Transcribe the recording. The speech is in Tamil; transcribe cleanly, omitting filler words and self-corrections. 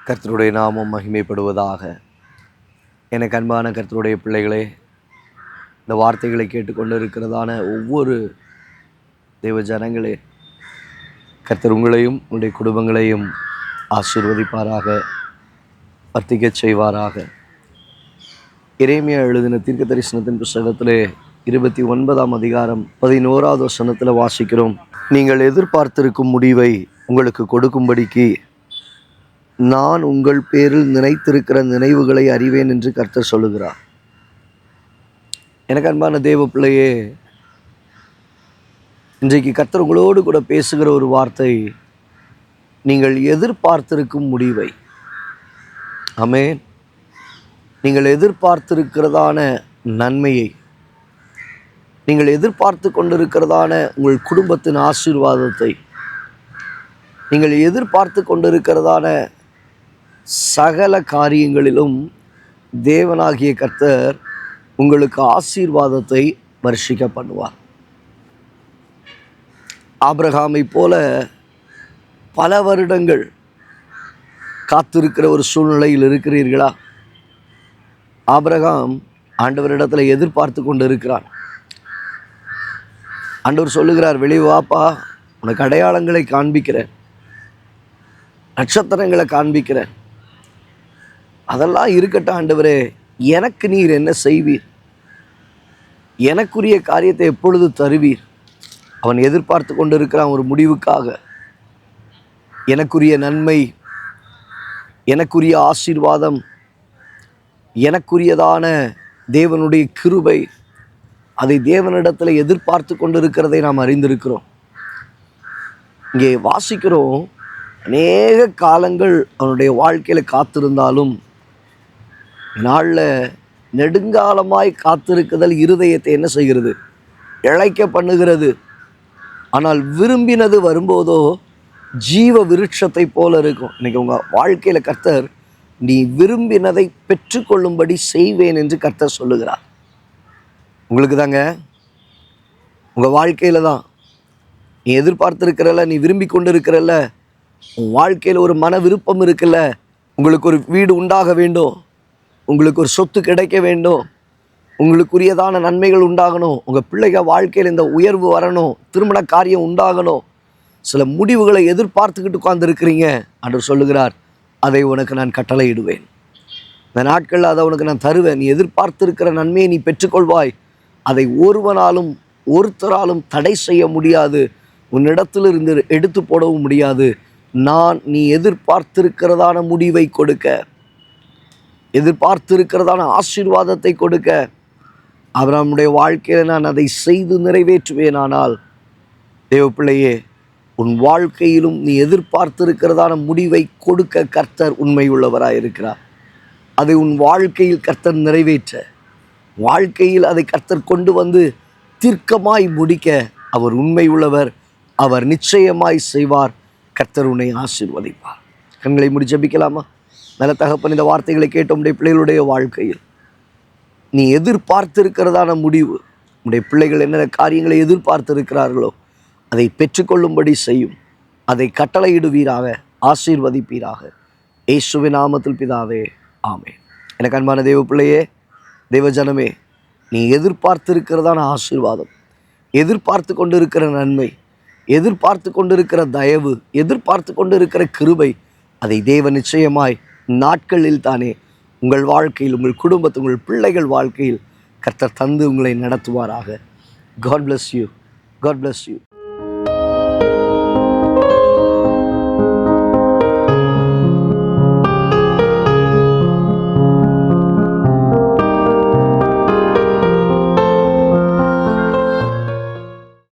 கர்த்தருடைய நாமம் மகிமைப்படுவதாக. எனக்கு அன்பான கர்த்தருடைய பிள்ளைகளே, இந்த வார்த்தைகளை கேட்டுக்கொண்டு இருக்கிறதான ஒவ்வொரு தெய்வ ஜனங்களே, கர்த்தர் உங்களையும் உங்களுடைய குடும்பங்களையும் ஆசீர்வதிப்பாராக, வர்த்திக்கச் செய்வாராக. எரேமியா எழுதின தீர்க்க தரிசனத்தின் புஸ்தகத்திலே 29ஆம் அதிகாரம் 11வது வசனத்தில் வாசிக்கிறோம். நீங்கள் எதிர்பார்த்திருக்கும் முடிவை உங்களுக்கு கொடுக்கும்படிக்கு நான் உங்கள் பேரில் நினைத்திருக்கிற நினைவுகளை அறிவேன் என்று கர்த்தர் சொல்லுகிறார். எனக்கு அன்பான தேவ பிள்ளையே, இன்றைக்கு கர்த்தர் உங்களோடு கூட பேசுகிற ஒரு வார்த்தை, நீங்கள் எதிர்பார்த்திருக்கும் முடிவை. ஆமென். நீங்கள் எதிர்பார்த்திருக்கிறதான நன்மையை, நீங்கள் எதிர்பார்த்து கொண்டிருக்கிறதான உங்கள் குடும்பத்தின் ஆசீர்வாதத்தை, நீங்கள் எதிர்பார்த்து கொண்டிருக்கிறதான சகல காரியங்களிலும் தேவனாகிய கர்த்தர் உங்களுக்கு ஆசீர்வாதத்தை வருஷிக்க பண்ணுவார். ஆபிரகாமை போல பல வருடங்கள் காத்திருக்கிற ஒரு சூழ்நிலையில் இருக்கிறீர்களா? ஆபிரகாம் ஆண்டவரிடத்தில் எதிர்பார்த்து கொண்டு இருக்கிறான். ஆண்டவர் சொல்லுகிறார், வெளியே வாப்பா, உனக்கு அடையாளங்களை காண்பிக்கிறேன், நட்சத்திரங்களை காண்பிக்கிறேன், அதெல்லாம் இருக்கட்டும் ஆண்டவரே, எனக்கு நீர் என்ன செய்வீர்? எனக்குரிய காரியத்தை எப்பொழுது தருவீர்? அவன் எதிர்பார்த்து கொண்டு இருக்கிறான் ஒரு முடிவுக்காக. எனக்குரிய நன்மை, எனக்குரிய ஆசீர்வாதம், எனக்குரியதான தேவனுடைய கிருபை, அதை தேவனிடத்தில் எதிர்பார்த்து கொண்டு இருக்கிறதை நாம் அறிந்திருக்கிறோம். இங்கே வாசிக்கிறோம், அநேக காலங்கள் அவனுடைய வாழ்க்கையில் காத்திருந்தாலும் நாளில் நெடுங்காலமாய் காத்திருக்குதல் இருதயத்தை என்ன செய்கிறது? இளைக்க பண்ணுகிறது. ஆனால் விரும்பினது வரும்போதோ ஜீவ விருட்சத்தை போல இருக்கும். இன்னைக்கு உங்கள் வாழ்க்கையில் கர்த்தர் நீ விரும்பினதை பெற்றுக்கொள்ளும்படி செய்வேன் என்று கர்த்தர் சொல்லுகிறார். உங்களுக்கு தாங்க, உங்கள் வாழ்க்கையில் தான் நீ எதிர்பார்த்துருக்கிறல்ல, நீ விரும்பி கொண்டு இருக்கிறல்ல, உன் வாழ்க்கையில் ஒரு மன விருப்பம் இருக்குல்ல, உங்களுக்கு ஒரு வீடு உண்டாக வேண்டும், உங்களுக்கு ஒரு சொத்து கிடைக்க வேண்டும், உங்களுக்குரியதான நன்மைகள் உண்டாகணும், உங்கள் பிள்ளைகள் வாழ்க்கையில் இந்த உயர்வு வரணும், திருமண காரியம் உண்டாகணும், சில முடிவுகளை எதிர்பார்த்துக்கிட்டு உட்கார்ந்துருக்கிறீங்க. ஆண்டவர் சொல்லுகிறார், அதை உனக்கு நான் கட்டளையிடுவேன். இந்த நாட்களில் அதை உனக்கு நான் தருவேன். நீ எதிர்பார்த்திருக்கிற நன்மையை நீ பெற்றுக்கொள்வாய். அதை ஒருவனாலும் ஒருத்தராலும் தடை செய்ய முடியாது, உன்னிடத்திலிருந்து எடுத்து போடவும் முடியாது. நான் நீ எதிர்பார்த்திருக்கிறதான முடிவை கொடுக்க, எதிர்பார்த்திருக்கிறதான ஆசீர்வாதத்தை கொடுக்க ஆபிரகாமுடைய வாழ்க்கையில் நான் அதை செய்து நிறைவேற்றுவேன். ஆனால் தேவ பிள்ளையே, உன் வாழ்க்கையிலும் நீ எதிர்பார்த்திருக்கிறதான முடிவை கொடுக்க கர்த்தர் உண்மை உள்ளவராயிருக்கிறார். அதை உன் வாழ்க்கையில் கர்த்தர் நிறைவேற்ற, வாழ்க்கையில் அதை கர்த்தர் கொண்டு வந்து தீர்க்கமாய் முடிக்க அவர் உண்மை உள்ளவர். அவர் நிச்சயமாய் செய்வார். கர்த்தர் உன்னை ஆசீர்வதிப்பார். கண்களை மூடி ஜெபிக்கலாமா? நல்ல தகப்பன், இந்த வார்த்தைகளை கேட்ட உடைய பிள்ளைகளுடைய வாழ்க்கையில் நீ எதிர்பார்த்திருக்கிறதான முடிவு, உடைய பிள்ளைகள் என்னென்ன காரியங்களை எதிர்பார்த்திருக்கிறார்களோ அதை பெற்றுக்கொள்ளும்படி செய்யும். அதை கட்டளையிடுவீராக, ஆசீர்வதிப்பீராக. இயேசுவின் நாமத்தில் பிதாவே, ஆமென். எனக்கு அன்பான தேவ பிள்ளையே, தேவஜனமே, நீ எதிர்பார்த்திருக்கிறதான ஆசீர்வாதம், எதிர்பார்த்து கொண்டு இருக்கிற நன்மை, எதிர்பார்த்து கொண்டிருக்கிற தயவு, எதிர்பார்த்து கொண்டிருக்கிற கிருபை, அதை தேவன் நிச்சயமாய் நாட்களில் தானே உங்கள் வாழ்க்கையில், உங்கள் குடும்பத்தில், உங்கள் பிள்ளைகள் வாழ்க்கையில் கர்த்தர் தந்து உங்களை நடத்துவாராக. God bless you. God bless you.